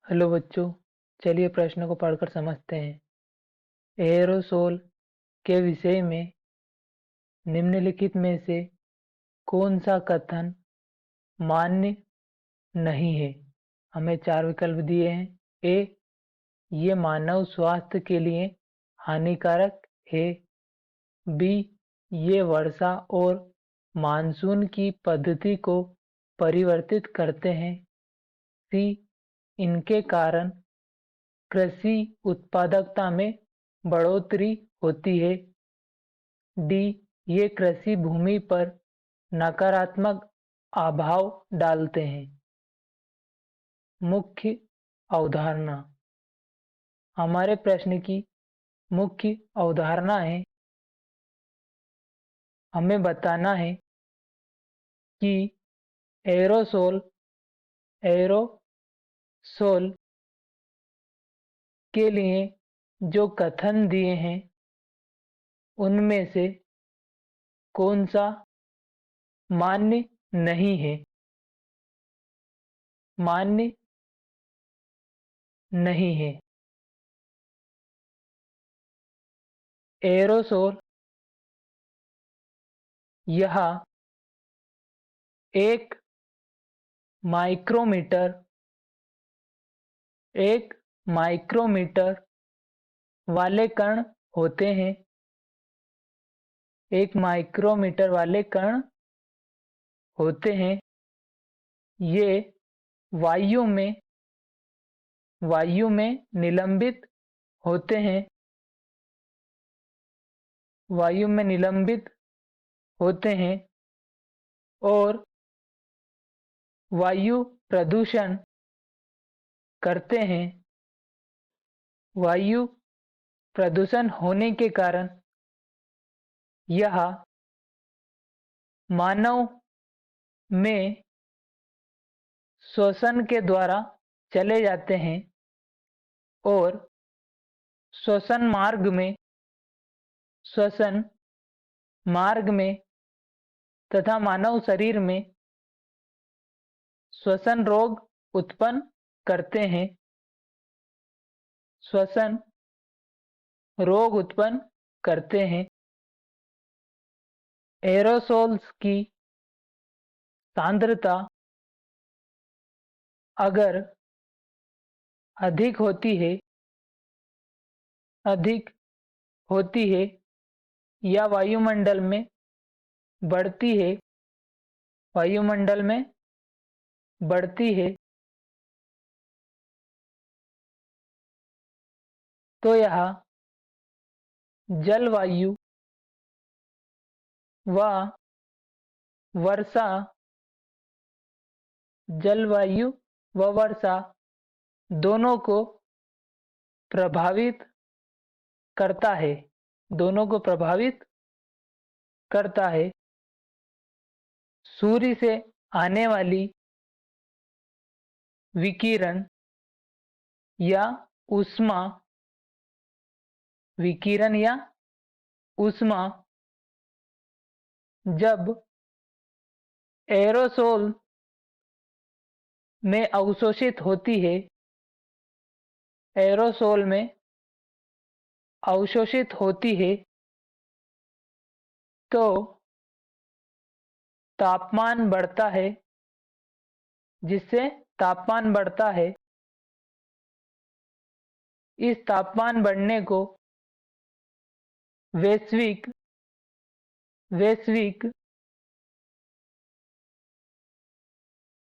Hello बच्चों, चलिए प्रश्न को पढ़कर समझते हैं। एयरोसोल के विषय में निम्नलिखित में से कौन सा कथन मान्य नहीं है? हमें चार विकल्प दिए हैं। ए, ये मानव स्वास्थ्य के लिए हानिकारक है। बी, ये वर्षा और मानसून की पद्धति को परिवर्तित करते हैं। सी, इनके कारण कृषि उत्पादकता में बढ़ोतरी होती है। डी, ये कृषि भूमि पर नकारात्मक प्रभाव डालते हैं। मुख्य अवधारणा। हमारे प्रश्न की मुख्य अवधारणा है, हमें बताना है कि एरोसोल के लिए जो कथन दिए हैं उनमें से कौन सा मान्य नहीं है। मान्य नहीं है। एरोसोल यह एक माइक्रोमीटर वाले कण होते हैं। एक माइक्रोमीटर वाले कण होते हैं। ये वायु में निलंबित होते हैं। वायु में निलंबित होते हैं और वायु प्रदूषण करते हैं। वायु प्रदूषण होने के कारण यह मानव में श्वसन के द्वारा चले जाते हैं और श्वसन मार्ग में तथा मानव शरीर में श्वसन रोग उत्पन्न करते हैं। श्वसन रोग उत्पन्न करते हैं। एरोसोल्स की सांद्रता अगर अधिक होती है या वायुमंडल में बढ़ती है तो यह जलवायु व वर्षा दोनों को प्रभावित करता है। सूर्य से आने वाली विकिरण या ऊष्मा जब एरोसोल में अवशोषित होती है तो तापमान बढ़ता है, जिससे तापमान बढ़ता है। इस तापमान बढ़ने को वैश्विक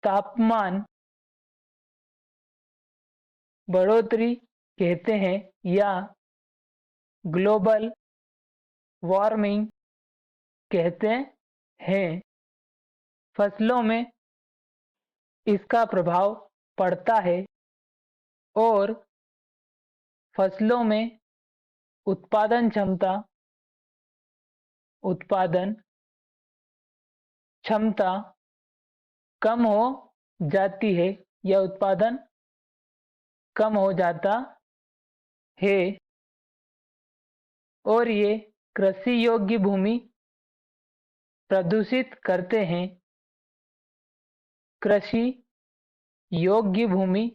तापमान बढ़ोतरी कहते हैं या ग्लोबल वार्मिंग कहते हैं। फसलों में इसका प्रभाव पड़ता है और फसलों में उत्पादन क्षमता कम हो जाती है या उत्पादन कम हो जाता है और ये कृषि योग्य भूमि प्रदूषित करते हैं। कृषि योग्य भूमि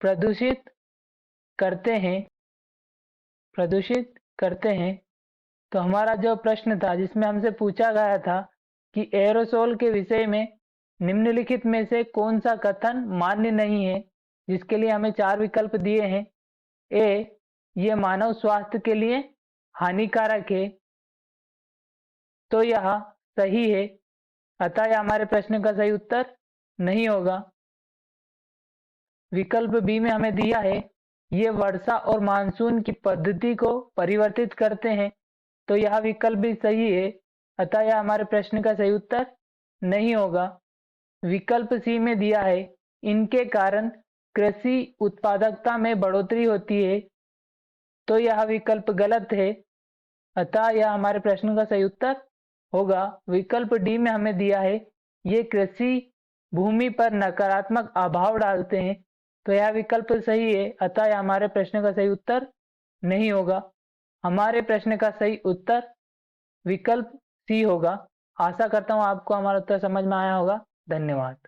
प्रदूषित करते हैं। तो हमारा जो प्रश्न था जिसमें हमसे पूछा गया था कि एरोसोल के विषय में निम्नलिखित में से कौन सा कथन मान्य नहीं है, जिसके लिए हमें 4 विकल्प दिए हैं। ए, ये मानव स्वास्थ्य के लिए हानिकारक है, तो यह सही है, अतः यह हमारे प्रश्न का सही उत्तर नहीं होगा। विकल्प बी में हमें दिया है, ये वर्षा और मानसून की पद्धति को परिवर्तित करते हैं, तो यह विकल्प भी सही है, अतः यह हमारे प्रश्न का सही उत्तर नहीं होगा। विकल्प सी में दिया है, इनके कारण कृषि उत्पादकता में बढ़ोतरी होती है, तो यह विकल्प गलत है, अतः यह हमारे प्रश्न का सही उत्तर होगा। विकल्प डी में हमें दिया है, ये कृषि भूमि पर नकारात्मक प्रभाव डालते हैं, तो यह विकल्प सही है, अतः यह हमारे प्रश्न का सही उत्तर नहीं होगा। हमारे प्रश्न का सही उत्तर विकल्प सी होगा। आशा करता हूँ आपको हमारा उत्तर समझ में आया होगा। धन्यवाद।